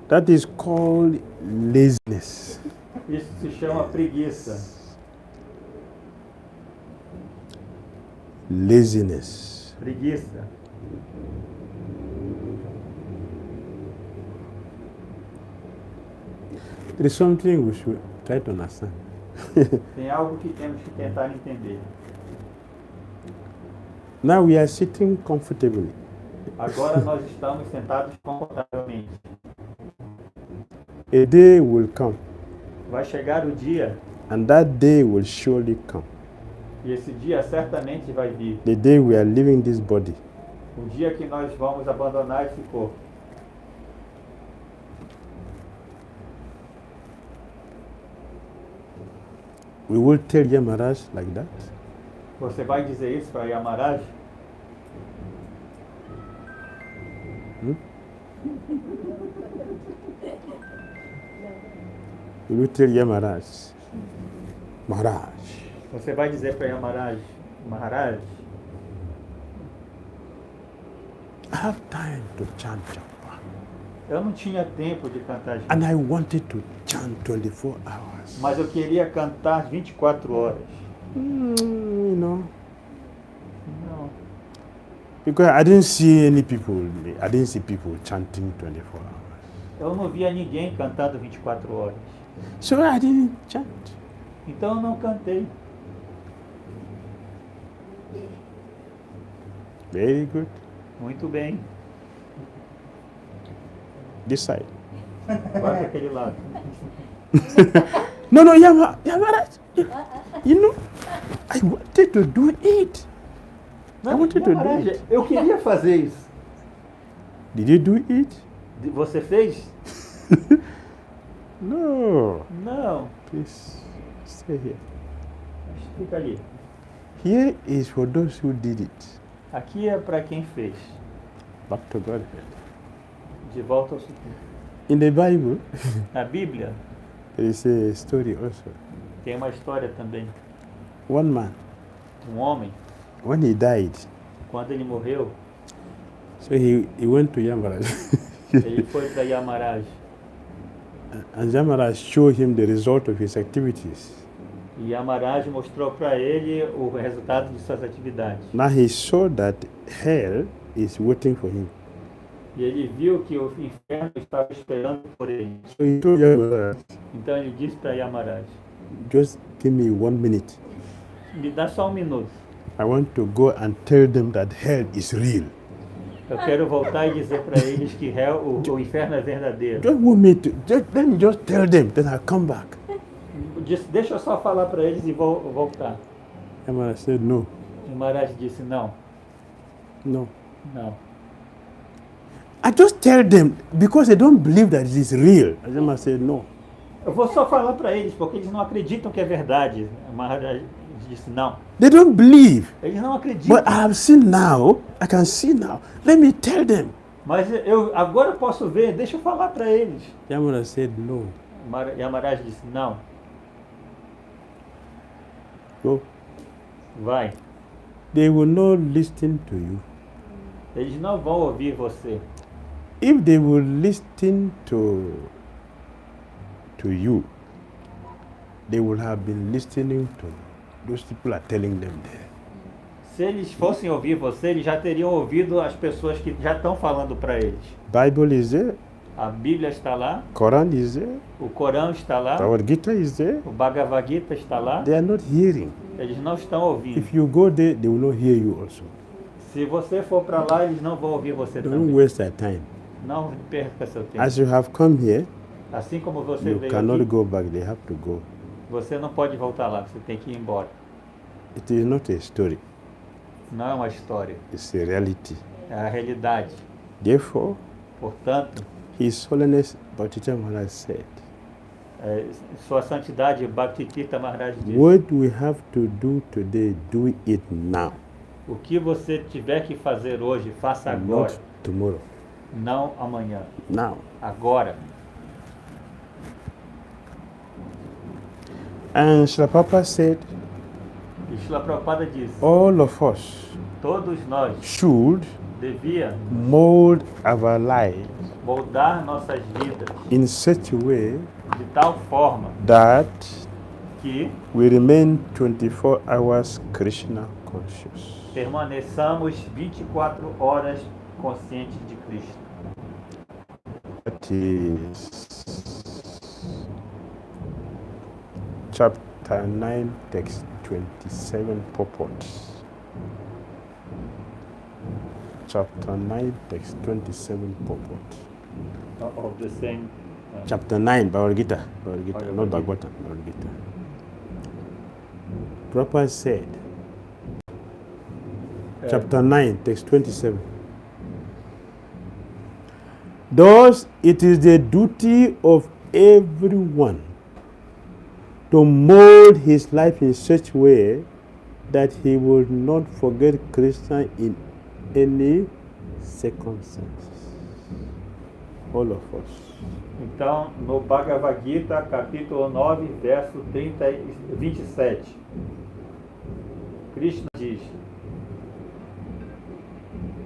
S1: That is called laziness.
S2: Isso se chama preguiça.
S1: Laziness.
S2: Preguiça.
S1: There is something we should try to understand.
S2: Tem algo que temos que tentar entender.
S1: Now we are sitting comfortably.
S2: Agora nós estamos sentados confortavelmente.
S1: A day will come,
S2: Vai chegar o dia,
S1: and that day will surely come.
S2: e esse dia certamente vai vir.
S1: The day we are leaving this body.
S2: O dia que nós vamos abandonar esse corpo.
S1: We will tell Yamaraj like that.
S2: Você vai dizer isso para Yamaraj?
S1: We will tell Yamaraj, Maharaj,
S2: Você vai dizer para Yamaraj, Maharaj,
S1: I have time to chant japa,
S2: eu não tinha tempo de cantar
S1: and
S2: junto,
S1: I wanted to chant 24 hours.
S2: mas eu queria cantar 24 horas.
S1: You know,
S2: Não,
S1: because I didn't see people chanting 24 hours.
S2: eu não via ninguém cantando 24 horas.
S1: So I didn't chant.
S2: Então eu não cantei.
S1: Very good.
S2: Muito bem.
S1: This side.
S2: Vai para aquele lado.
S1: No, Yamaraj. You know, I wanted to do it. I wanted to do
S2: Yamaraj,
S1: it.
S2: eu queria fazer isso.
S1: Did you do it?
S2: Você fez?
S1: No.
S2: Não.
S1: Please stay here.
S2: Fica ali.
S1: Here is for those who did it.
S2: Aqui é para quem fez.
S1: Back to Godhead.
S2: De volta ao Supremo.
S1: In the Bible,
S2: Na Bíblia
S1: there is a story also.
S2: tem uma história também.
S1: One man,
S2: Um homem,
S1: when he died,
S2: quando ele morreu,
S1: so he went to Yamaraj.
S2: ele foi para Yamaraj.
S1: And Yamaraj showed him the result of his activities.
S2: E Yamaraj mostrou para ele o resultado de suas atividades.
S1: Now he saw that hell is waiting for him.
S2: E ele viu que o inferno estava esperando por ele.
S1: So he told Yamaraj,
S2: Então ele disse para Yamaraj,
S1: just give me 1 minute.
S2: me dá só 1 minuto.
S1: I want to go and tell them that hell is real.
S2: Eu quero voltar e dizer para eles que o inferno é verdadeiro.
S1: Just want me to, let me just tell them, then I'll come back.
S2: Deixa eu só falar para eles e vou voltar.
S1: Yamaraj said, no.
S2: E Maharaj disse não.
S1: No.
S2: Não.
S1: I just tell them because they don't believe that it is real. I just say no.
S2: Eu vou só falar para eles, porque eles não acreditam que é verdade. Maharaj disse não.
S1: They don't believe.
S2: Eles não acreditam.
S1: But I have seen now. I can see now. Let me tell them.
S2: Mas eu agora posso ver, deixa eu falar para eles.
S1: Yamuna said no.
S2: E a Maharaj disse não.
S1: Go.
S2: Vai.
S1: They will not listen to you.
S2: Eles não vão ouvir você.
S1: If they will listen to you, they will have been listening to those people are telling them there.
S2: Se eles fossem ouvir você, eles já teriam ouvido as pessoas que já estão falando para eles.
S1: Bible is there.
S2: A Bíblia está lá,
S1: Quran is there.
S2: o Corão está lá,
S1: Our Gita is there.
S2: o Bhagavad Gita está lá.
S1: They are not hearing.
S2: Eles não estão ouvindo.
S1: If you go there, they will not hear you also.
S2: Se você for para lá, eles não vão ouvir você
S1: Don't
S2: também.
S1: waste your time.
S2: Não perca seu tempo.
S1: As you have come here,
S2: Assim como você
S1: you
S2: veio
S1: cannot
S2: aqui,
S1: go back. They have to go.
S2: você não pode voltar lá, você tem que ir embora.
S1: It is not a story.
S2: Não é uma história,
S1: It's a reality.
S2: é a realidade.
S1: Therefore,
S2: Portanto,
S1: His Holiness Bhakti Maharaj said,
S2: Sua Santidade Bhakti Maharaj disse,
S1: what we have to do today, do it now,
S2: o que você tiver que fazer hoje, faça agora,
S1: not tomorrow.
S2: não amanhã.
S1: Now.
S2: Agora.
S1: And Srila Prabhupada said,
S2: E Srila Prabhupada disse,
S1: all of us
S2: todos nós
S1: should
S2: devia
S1: mold our lives
S2: moldar nossas vidas
S1: in such a way
S2: de tal forma
S1: that
S2: que
S1: we remain 24 hours Krishna conscious.
S2: permaneçamos 24 horas conscientes de Cristo.
S1: That is chapter 9, text 27 purports. Chapter 9, text 27 purports.
S2: Of the same,
S1: Chapter 9, Bhagavad Gita,
S2: Bhagavad
S1: not
S2: Gita.
S1: Bhagavatam, Bhagavad Gita. Prabhupada said, chapter 9, text 27. Thus, it is the duty of everyone to mold his life in such a way that he will not forget Krishna in any circumstances. All of us.
S2: Então, no Bhagavad Gita, capítulo 9, verso 27, Krishna diz: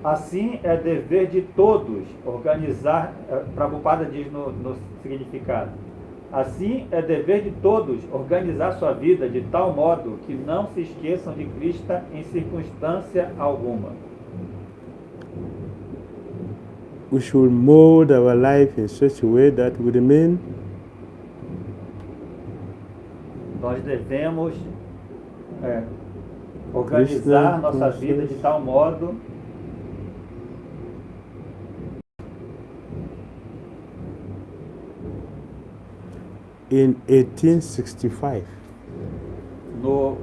S2: assim é dever de todos organizar, Prabhupada diz no significado, assim é dever de todos organizar sua vida de tal modo que não se esqueçam de Krishna em circunstância alguma.
S1: We should mold our life in such a way that we remain
S2: Nós devemos organizar nossa vida de tal modo
S1: in 1865.
S2: no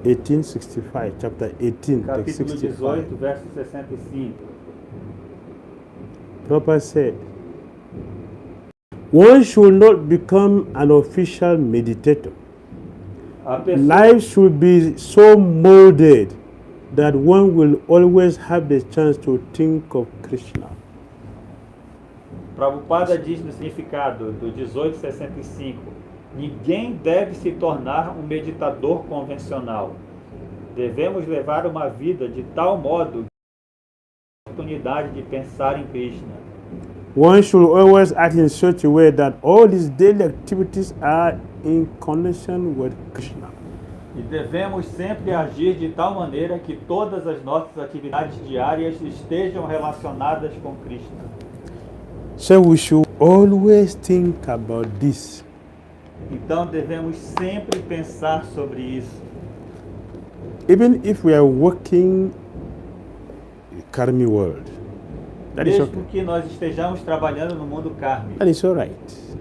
S1: 1865, chapter 18, text
S2: capítulo
S1: 65.
S2: 18, verso 65.
S1: Prabhupada said, one should not become an official meditator.
S2: A pessoa,
S1: Life should be so molded that one will always have the chance to think of Krishna.
S2: Prabhupada diz no significado do 1865, ninguém deve se tornar um meditador convencional. Devemos levar uma vida de tal modo que a oportunidade de pensar em Krishna.
S1: One should always act in such a way that all his daily activities are in connection with Krishna.
S2: E devemos sempre agir de tal maneira que todas as nossas atividades diárias estejam relacionadas com Krishna.
S1: So we should always think about this.
S2: Então devemos sempre pensar sobre isso.
S1: Even if we are working in karmic world, that is
S2: Mesmo
S1: okay.
S2: que nós estejamos trabalhando no mundo kármico,
S1: That is all right.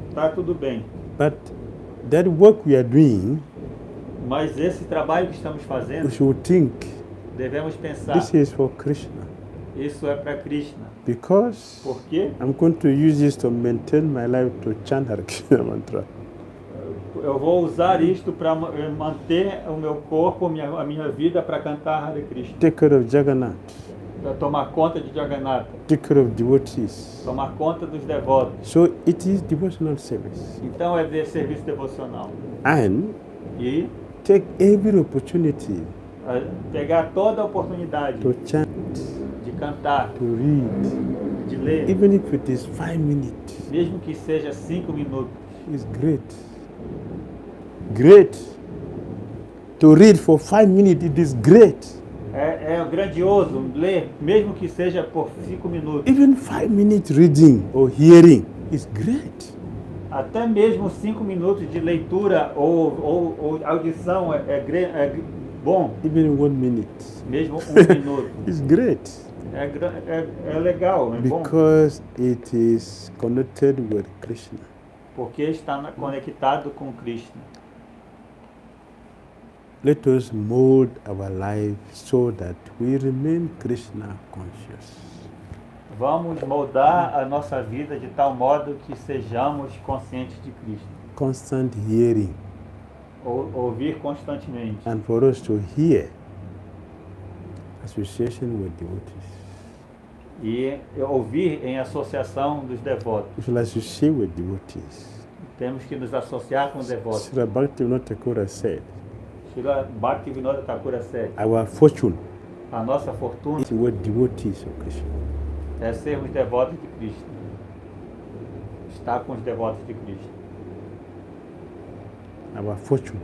S2: está tudo bem.
S1: But that work we are doing
S2: Mas esse trabalho que estamos
S1: we
S2: fazendo,
S1: should think
S2: devemos pensar,
S1: this is for Krishna.
S2: isso é para Krishna.
S1: Because
S2: Por quê?
S1: I'm going to use this to maintain my life to chant Hare Krishna mantra.
S2: Eu vou usar isto para manter o meu corpo, a minha vida para cantar Hare Krishna.
S1: Take care of Jagannath.
S2: Para tomar conta de Jagannatha.
S1: Take care of devotees.
S2: Tomar conta dos devotos.
S1: So it is devotional service.
S2: Então é de serviço devocional.
S1: And
S2: E
S1: take every opportunity
S2: pegar toda a oportunidade
S1: to chant,
S2: de cantar,
S1: to read,
S2: de ler,
S1: even if it is 5 minutes.
S2: mesmo que seja 5 minutos.
S1: It's great. Great. To read for 5 minutes, it is great.
S2: É grandioso ler, mesmo que seja por 5 minutos.
S1: Even 5 minutes reading or hearing is great.
S2: Até mesmo 5 minutos de leitura ou audição é bom.
S1: Even 1 minute
S2: Mesmo 1 minuto.
S1: is great.
S2: É legal, é bom.
S1: Because it is connected with Krishna.
S2: Porque está conectado com Krishna.
S1: Let us mold our life so that we remain Krishna conscious.
S2: Vamos moldar a nossa vida de tal modo que sejamos conscientes de Cristo.
S1: Constant hearing.
S2: Ouvir constantemente.
S1: And for us to hear, association with devotees.
S2: E ouvir em associação dos devotos.
S1: We shall associate with devotees.
S2: Temos que nos associar com os devotos.
S1: Srila Bhakti Thakura said,
S2: Srila Bhakti Vinod Thakura said,
S1: our fortune
S2: a nossa fortuna
S1: is with devotees of Krishna.
S2: é sermos devotos de Cristo. Estar com os devotos de Cristo.
S1: Our fortune,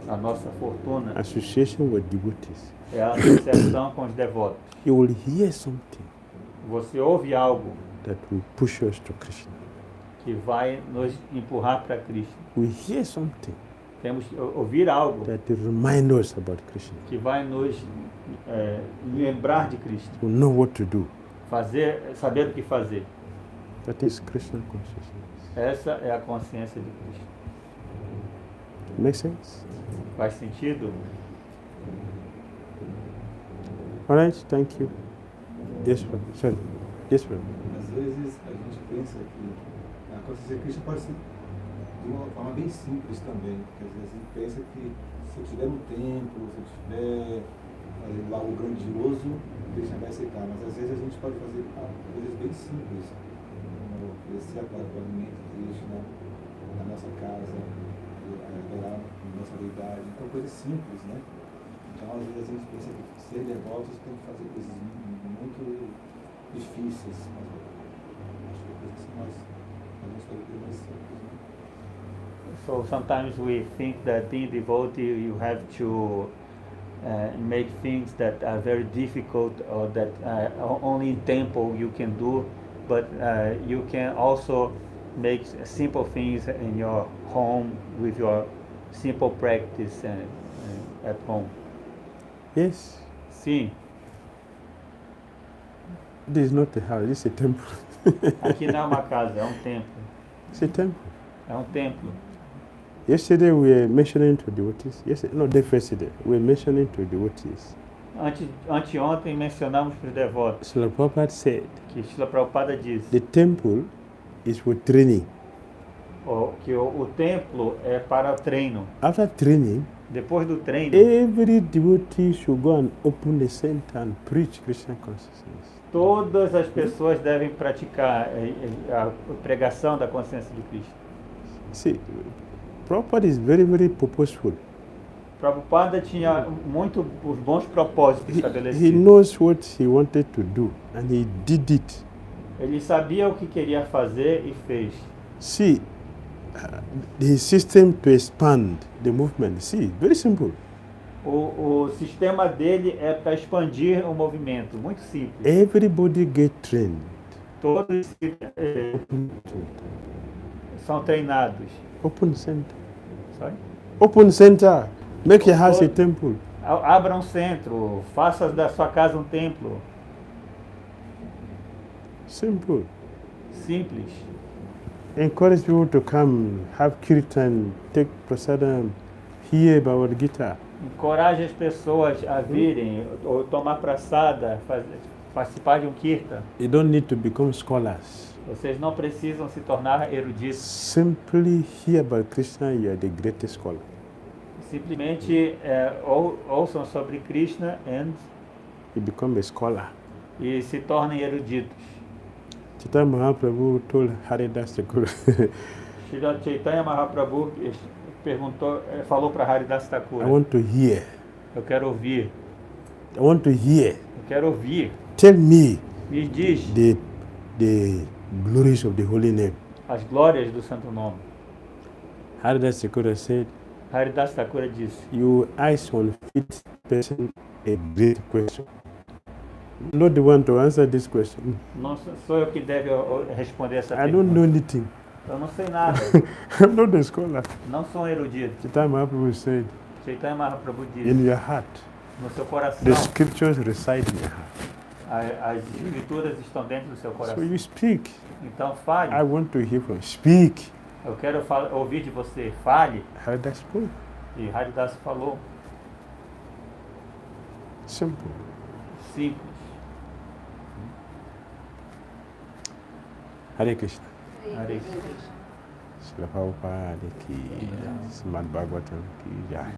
S2: A nossa fortuna
S1: association with devotees.
S2: é a associação com os devotos.
S1: You will hear something
S2: Você ouve algo
S1: that will push us to Krishna.
S2: que vai nos empurrar para Cristo.
S1: We hear something
S2: Temos que ouvir algo
S1: that will remind us about Krishna.
S2: que vai nos lembrar de Cristo.
S1: We know what to do.
S2: Saber o que fazer.
S1: That is Krishna consciousness.
S2: Essa é a consciência de Cristo.
S1: Make sense?
S2: Faz sentido?
S1: All right, thank you. Yes, ma'am. Sorry. Yes, ma'am.
S5: Às vezes a gente pensa que a consciência de Cristo pode ser de uma forma bem simples também, porque às vezes a gente pensa que se eu tiver no templo, se eu tiver fazendo algo grandioso, Krishna vai aceitar, mas às vezes a gente pode fazer coisas bem simples, como oferecer o alimento de Krishna na nossa casa, adorar a nossa deidade, então coisas simples, né? Então às vezes a gente pensa que ser devotos tem que fazer coisas muito difíceis, mas acho que coisas que nós podemos fazer coisas mais simples, né?
S2: So sometimes we think that being devotee you have to make things that are very difficult or that only in temple you can do, but you can also make simple things in your home with your simple practice at home.
S1: Yes.
S2: Sim,
S1: This is not a house, this is a temple.
S2: aqui não é uma casa, é um templo.
S1: It's a temple.
S2: É um templo.
S1: Yesterday we were mentioning to devotees. Day first yesterday we were mentioning to devotees.
S2: Anteontem mencionamos para os devotos
S1: Srila Prabhupada said
S2: que Srila Prabhupada disse
S1: the temple is for training.
S2: que o templo é para o treino.
S1: After training,
S2: Depois do treino,
S1: every devotee should go and open the center and preach Krishna consciousness.
S2: todas as pessoas devem praticar a pregação da consciência de Cristo.
S1: See, Prabhupada is very, very purposeful.
S2: Prabhupada tinha muito os bons propósitos
S1: He
S2: estabelecidos.
S1: knows what he wanted to do and he did it.
S2: Ele sabia o que queria fazer e fez.
S1: See, the system to expand the movement, see, very simple.
S2: O sistema dele é para expandir o movimento, muito simples.
S1: Everybody get trained.
S2: Todos são treinados.
S1: Open center.
S2: Sorry?
S1: Open center. Make your house a temple.
S2: Abra um centro, faça da sua casa um templo.
S1: Simple.
S2: Simples.
S1: Encourage people to come, have kirtan, take prasadam, hear about Gita.
S2: Encoraje as pessoas a virem, ou tomar praçada, participar de um kirtan.
S1: You don't need to become scholars.
S2: Vocês não precisam se tornar eruditos.
S1: Simply hear about Krishna, you are the greatest scholar.
S2: Simplesmente ouçam sobre Krishna
S1: You become a scholar.
S2: e se tornem eruditos.
S1: Chaitanya Mahaprabhu told Haridas Thakur,
S2: Shri Chaitanya Mahaprabhu falou para Haridas
S1: I
S2: Thakur,
S1: want to hear.
S2: eu quero ouvir,
S1: I want to hear.
S2: eu quero ouvir.
S1: Tell me
S2: Me diz
S1: the glories of the holy name.
S2: as glórias do santo nome.
S1: Haridas Thakur said,
S2: Haridas Thakur disse,
S1: you ask one fit person a great question. I'm not the one to answer this question.
S2: não sou eu que deve responder essa
S1: I don't
S2: pergunta.
S1: know anything.
S2: Eu não sei nada,
S1: I'm not a scholar.
S2: não sou um erudito.
S1: Chaitanya Mahaprabhu said,
S2: Chaitanya Mahaprabhu disse,
S1: in your heart,
S2: no seu coração,
S1: the scriptures reside in your heart.
S2: as escrituras estão dentro do seu
S1: So
S2: coração.
S1: you speak.
S2: Então fale,
S1: I want to hear from you. Speak.
S2: eu quero ouvir de você, fale.
S1: Haridas spoke.
S2: E Haridas falou,
S1: Simple.
S2: simples.
S1: Hare Krishna.
S2: Hare Krishna.
S1: Srila Prabhupada ki, Srimad Bhagavatam ki jai.